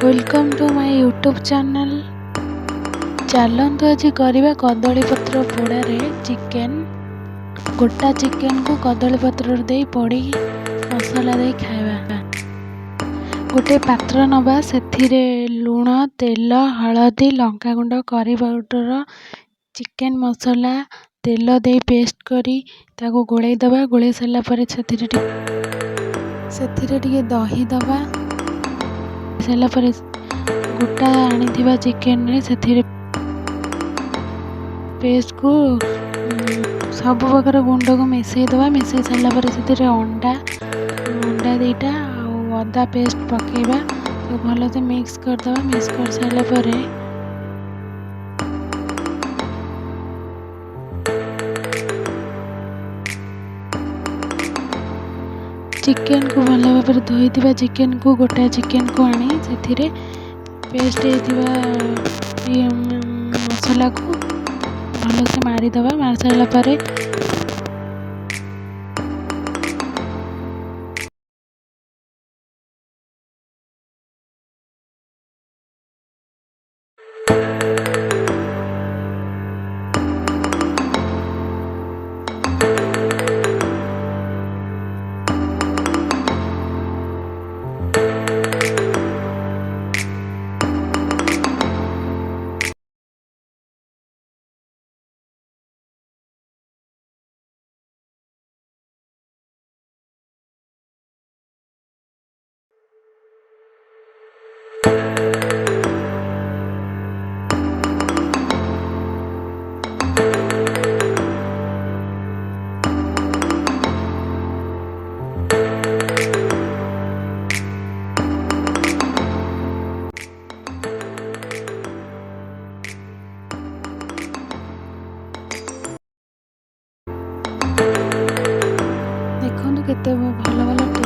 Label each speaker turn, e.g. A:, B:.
A: Welcome to my YouTube channel. चलतु आज करवा कदली पत्र पोड़ा चिकेन। गोटा चिकेन को कदली पत्र दे पोड़ी मसला दे खाଇବା। गोटे पात्र नवा से लुण तेल हलदी लंका गुंड करी पाउडर चिकेन मसला तेल दे पेस्ट करी ताको गोलाई दबा। गोलाई सारा पर से दही दबा। सारा पर गोटा आनी चिकेन से पेस्ट को सब प्रकार गुंड को मिसई दबा। मिसई सारा पर से अंडा दीटा अदा पेस्ट पकेबा तो भल से मिक्स करदबा। मिक्स कर सारा पर चिकेन को भल भाव धोई चिकेन को गोटा चिकेन को आनी से पेस्ट मसला को भल से मारिदबा। मार सारा पर देखो केते भल भल